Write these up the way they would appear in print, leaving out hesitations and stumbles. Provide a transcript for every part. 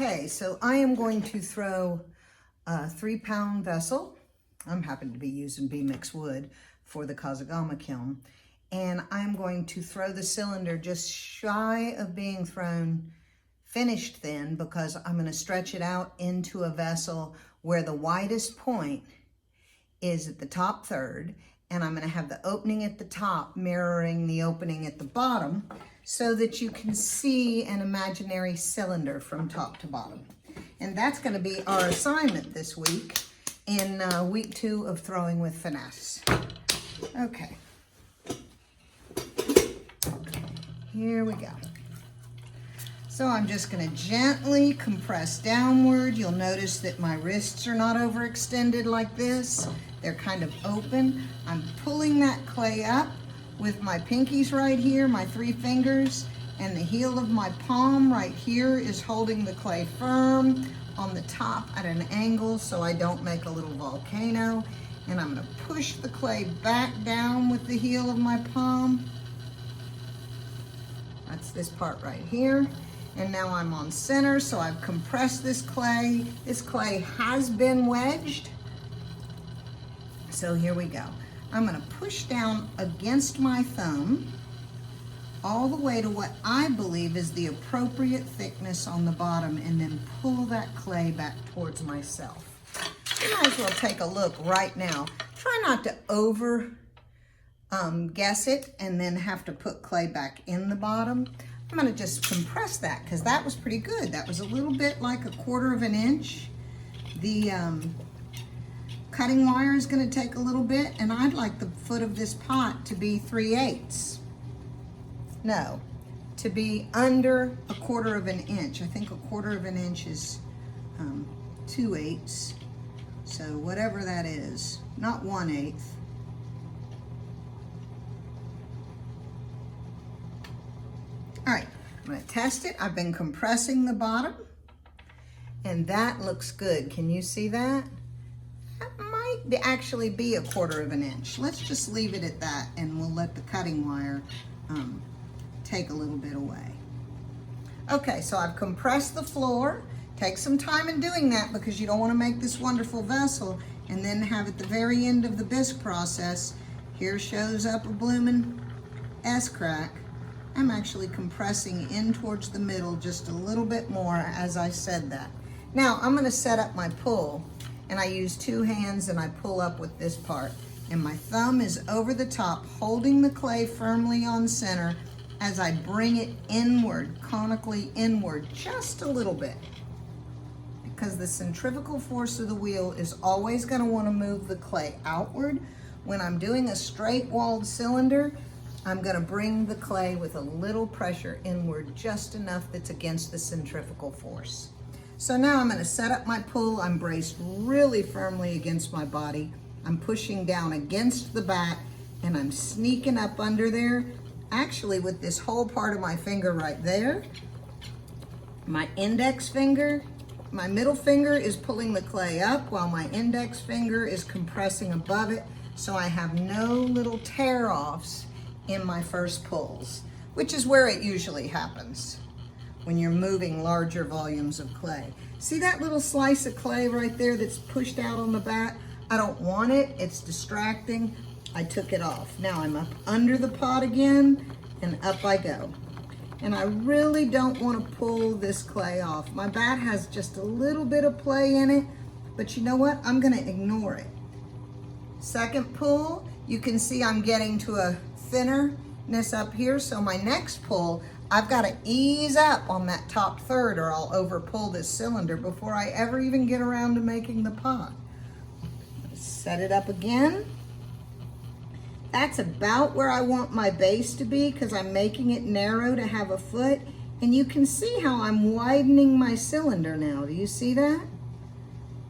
Okay, so I am going to throw a 3-pound vessel. I'm happen to be using B-mix wood for the Kazagama kiln. And I'm going to throw the cylinder just shy of being thrown finished thin, because I'm going to stretch it out into a vessel where the widest point is at the top third, and I'm going to have the opening at the top mirroring the opening at the bottom so that you can see an imaginary cylinder from top to bottom. And that's going to be our assignment this week in week 2 of Throwing with Finesse. Okay. Here we go. So I'm just going to gently compress downward. You'll notice that my wrists are not overextended like this. They're kind of open. I'm pulling that clay up with my pinkies right here, my 3 fingers, and the heel of my palm right here is holding the clay firm on the top at an angle so I don't make a little volcano. And I'm going to push the clay back down with the heel of my palm. That's this part right here. And now I'm on center, so I've compressed this clay. This clay has been wedged. So here we go. I'm gonna push down against my thumb all the way to what I believe is the appropriate thickness on the bottom, and then pull that clay back towards myself. You might as well take a look right now. Try not to over guess it and then have to put clay back in the bottom. I'm gonna just compress that because that was pretty good. That was a little bit like 1/4 of an inch. The cutting wire is gonna take a little bit, and I'd like the foot of this pot to be 3/8. No, to be under 1/4 of an inch. I think 1/4 of an inch is 2/8. So whatever that is, not 1/8. All right, I'm gonna test it. I've been compressing the bottom, and that looks good. Can you see that? That might actually be 1/4 of an inch. Let's just leave it at that, and we'll let the cutting wire take a little bit away. Okay, so I've compressed the floor. Take some time in doing that because you don't want to make this wonderful vessel and then have at the very end of the bisque process, here shows up a bloomin' S-crack. I'm actually compressing in towards the middle just a little bit more as I said that. Now I'm going to set up my pull, and I use 2 hands and I pull up with this part, and my thumb is over the top holding the clay firmly on center as I bring it inward, conically inward, just a little bit, because the centrifugal force of the wheel is always going to want to move the clay outward. When I'm doing a straight walled cylinder, I'm going to bring the clay with a little pressure inward, just enough that's against the centrifugal force. So now I'm going to set up my pull. I'm braced really firmly against my body. I'm pushing down against the back, and I'm sneaking up under there, actually with this whole part of my finger right there. My index finger, my middle finger is pulling the clay up while my index finger is compressing above it, so I have no little tear-offs in my first pulls, which is where it usually happens when you're moving larger volumes of clay. See that little slice of clay right there that's pushed out on the back? I don't want it, it's distracting. I took it off. Now I'm up under the pot again, and up I go. And I really don't want to pull this clay off. My bat has just a little bit of play in it, but you know what? I'm gonna ignore it. Second pull, you can see I'm getting to a thinnerness up here, so my next pull, I've got to ease up on that top third or I'll over pull this cylinder before I ever even get around to making the pot. Set it up again. That's about where I want my base to be because I'm making it narrow to have a foot, and you can see how I'm widening my cylinder now. Do you see that?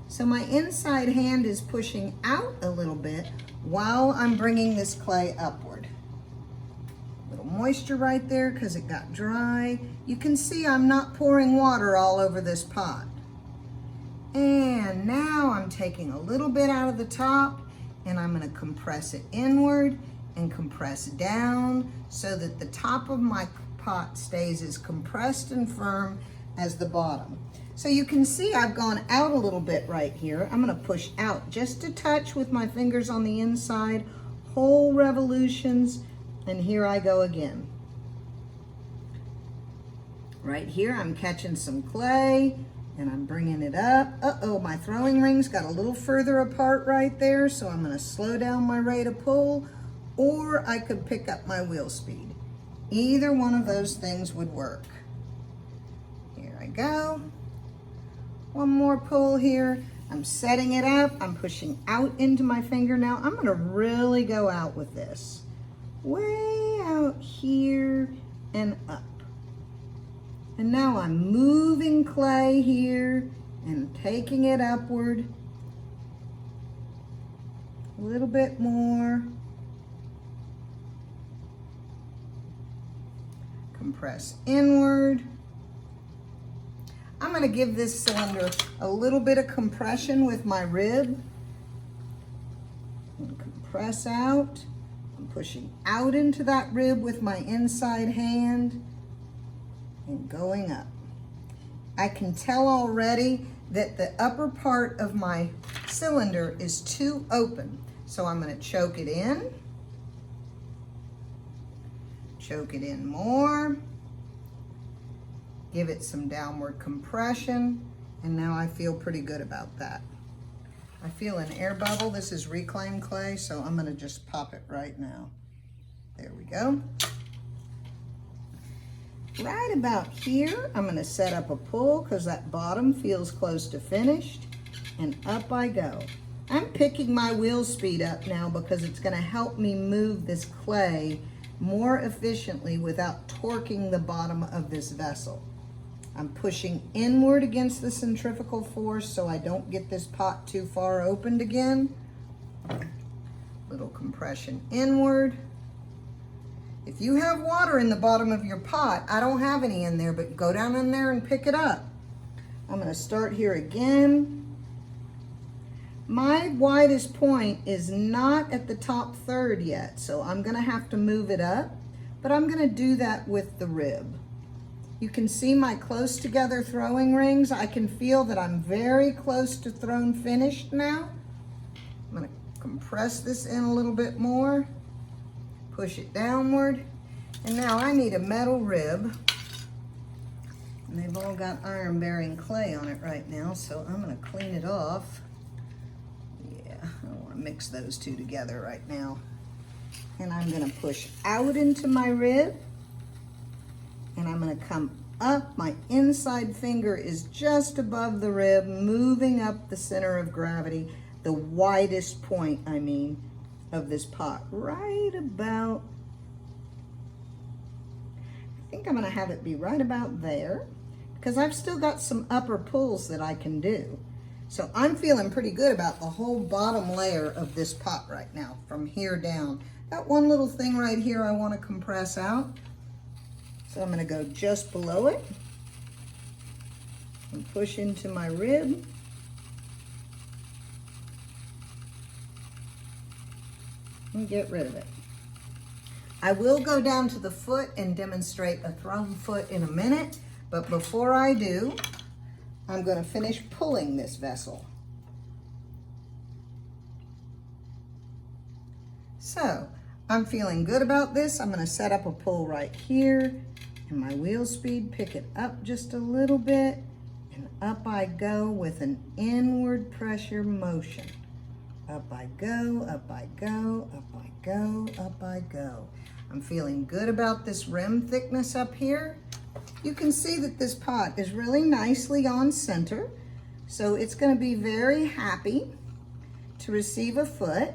So my inside hand is pushing out a little bit while I'm bringing this clay upward. Moisture right there because it got dry. You can see I'm not pouring water all over this pot. And now I'm taking a little bit out of the top, and I'm going to compress it inward and compress down so that the top of my pot stays as compressed and firm as the bottom. So you can see I've gone out a little bit right here. I'm gonna push out just a touch with my fingers on the inside, whole revolutions, and here I go again. Right here, I'm catching some clay and I'm bringing it up. Uh-oh, my throwing rings got a little further apart right there, so I'm gonna slow down my rate of pull, or I could pick up my wheel speed. Either one of those things would work. Here I go. One more pull here. I'm setting it up. I'm pushing out into my finger now. I'm gonna really go out with this. Way out here and up. And now I'm moving clay here and taking it upward. A little bit more. Compress inward. I'm gonna give this cylinder a little bit of compression with my rib. And compress out. I'm pushing out into that rib with my inside hand and going up. I can tell already that the upper part of my cylinder is too open. So I'm gonna choke it in. Choke it in more. Give it some downward compression, and now I feel pretty good about that. I feel an air bubble. This is reclaimed clay, so I'm gonna just pop it right now. There we go. Right about here, I'm gonna set up a pull because that bottom feels close to finished, and up I go. I'm picking my wheel speed up now because it's gonna help me move this clay more efficiently without torquing the bottom of this vessel. I'm pushing inward against the centrifugal force so I don't get this pot too far opened again. Little compression inward. If you have water in the bottom of your pot, I don't have any in there, but go down in there and pick it up. I'm gonna start here again. My widest point is not at the top third yet, so I'm gonna have to move it up, but I'm gonna do that with the rib. You can see my close together throwing rings. I can feel that I'm very close to thrown finished now. I'm gonna compress this in a little bit more, push it downward, and now I need a metal rib. And they've all got iron bearing clay on it right now, so I'm gonna clean it off. Yeah, I don't wanna mix those two together right now. And I'm gonna push out into my rib, and I'm gonna come up. My inside finger is just above the rib, moving up the center of gravity, the widest point, I mean, of this pot, right about, I think I'm gonna have it be right about there, because I've still got some upper pulls that I can do. So I'm feeling pretty good about the whole bottom layer of this pot right now, from here down. Got one little thing right here I wanna compress out. So I'm gonna go just below it and push into my rib. And get rid of it. I will go down to the foot and demonstrate a thrown foot in a minute, but before I do, I'm gonna finish pulling this vessel. So, I'm feeling good about this. I'm gonna set up a pull right here, and my wheel speed, pick it up just a little bit, and up I go with an inward pressure motion. Up I go, up I go, up I go, up I go. I'm feeling good about this rim thickness up here. You can see that this pot is really nicely on center, so it's gonna be very happy to receive a foot.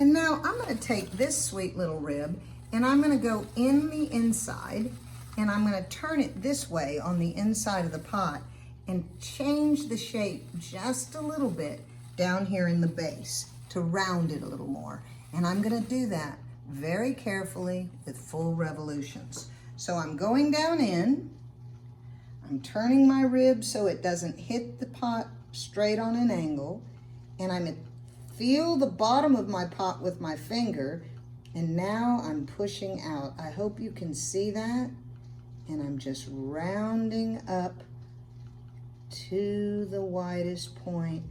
And now I'm gonna take this sweet little rib and I'm gonna go in the inside and I'm gonna turn it this way on the inside of the pot and change the shape just a little bit down here in the base to round it a little more. And I'm gonna do that very carefully with full revolutions. So I'm going down in, I'm turning my rib so it doesn't hit the pot straight on an angle, and I'm feel the bottom of my pot with my finger, and now I'm pushing out. I hope you can see that. And I'm just rounding up to the widest point,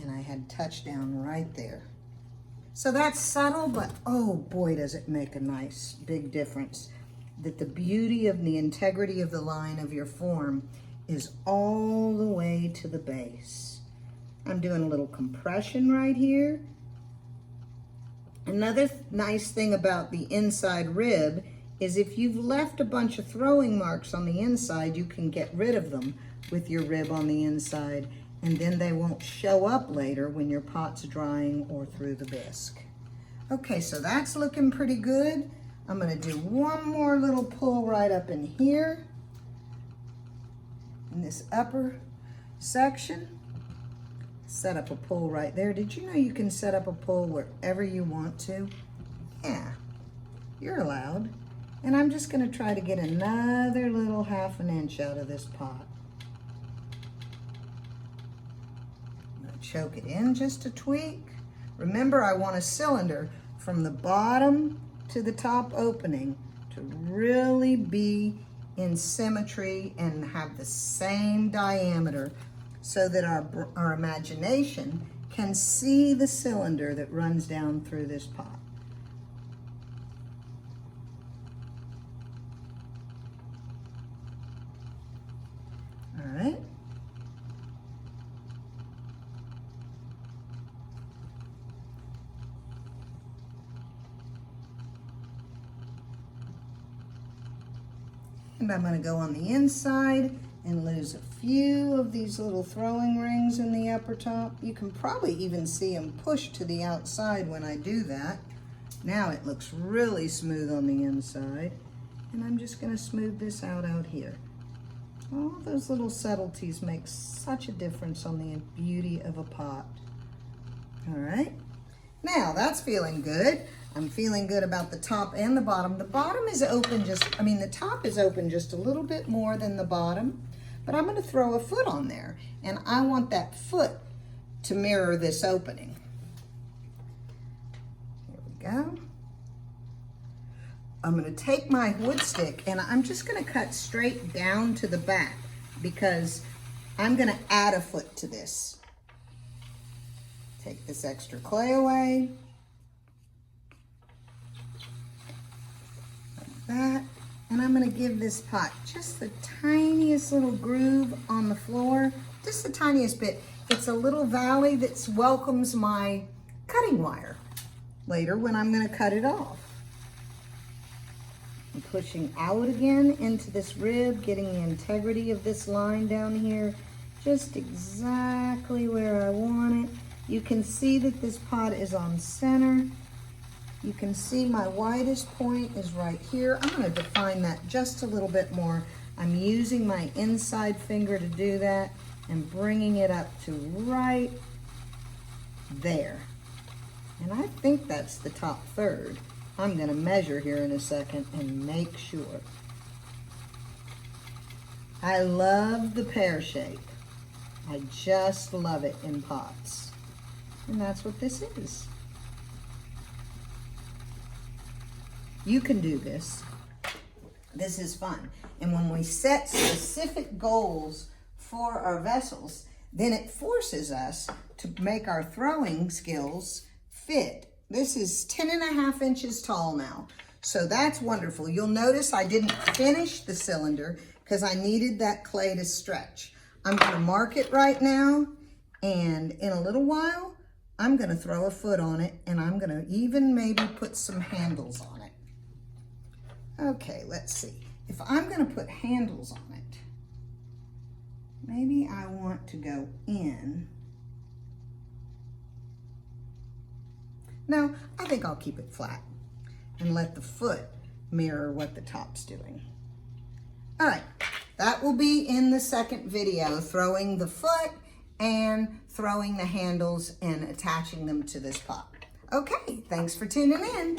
and I had touchdown right there. So that's subtle, but oh boy, does it make a nice big difference. That the beauty of the integrity of the line of your form is all the way to the base. I'm doing a little compression right here. Another nice thing about the inside rib is if you've left a bunch of throwing marks on the inside, you can get rid of them with your rib on the inside, and then they won't show up later when your pot's drying or through the bisque. Okay, so that's looking pretty good. I'm gonna do one more little pull right up in here, in this upper section. Set up a pull right there. Did you know you can set up a pull wherever you want to? Yeah, you're allowed. And I'm just gonna try to get another little 1/2 inch out of this pot. I'm gonna choke it in just a tweak. Remember, I want a cylinder from the bottom to the top opening to really be in symmetry and have the same diameter so that our imagination can see the cylinder that runs down through this pot. All right. And I'm going to go on the inside and lose a few of these little throwing rings in the upper top. You can probably even see them push to the outside when I do that. Now it looks really smooth on the inside. And I'm just going to smooth this out here. All those little subtleties make such a difference on the beauty of a pot. All right. Now that's feeling good. I'm feeling good about the top and the bottom. The bottom is open the top is open just a little bit more than the bottom, but I'm going to throw a foot on there, and I want that foot to mirror this opening. Here we go. I'm going to take my wood stick, and I'm just going to cut straight down to the back because I'm going to add a foot to this. Take this extra clay away. That, and I'm going to give this pot just the tiniest little groove on the floor, just the tiniest bit. It's a little valley that welcomes my cutting wire later when I'm going to cut it off. I'm pushing out again into this rib, getting the integrity of this line down here just exactly where I want it. You can see that this pot is on center. You can see my widest point is right here. I'm going to define that just a little bit more. I'm using my inside finger to do that and bringing it up to right there. And I think that's the top third. I'm going to measure here in a second and make sure. I love the pear shape. I just love it in pots. And that's what this is. You can do this. This is fun. And when we set specific goals for our vessels, then it forces us to make our throwing skills fit. This is 10.5 inches tall now. So that's wonderful. You'll notice I didn't finish the cylinder because I needed that clay to stretch. I'm going to mark it right now, and in a little while, I'm going to throw a foot on it, and I'm going to even maybe put some handles on it. Okay, let's see. If I'm going to put handles on it, maybe I want to go in. No, I think I'll keep it flat and let the foot mirror what the top's doing. All right, that will be in the second video, throwing the foot and throwing the handles and attaching them to this pot. Okay, thanks for tuning in.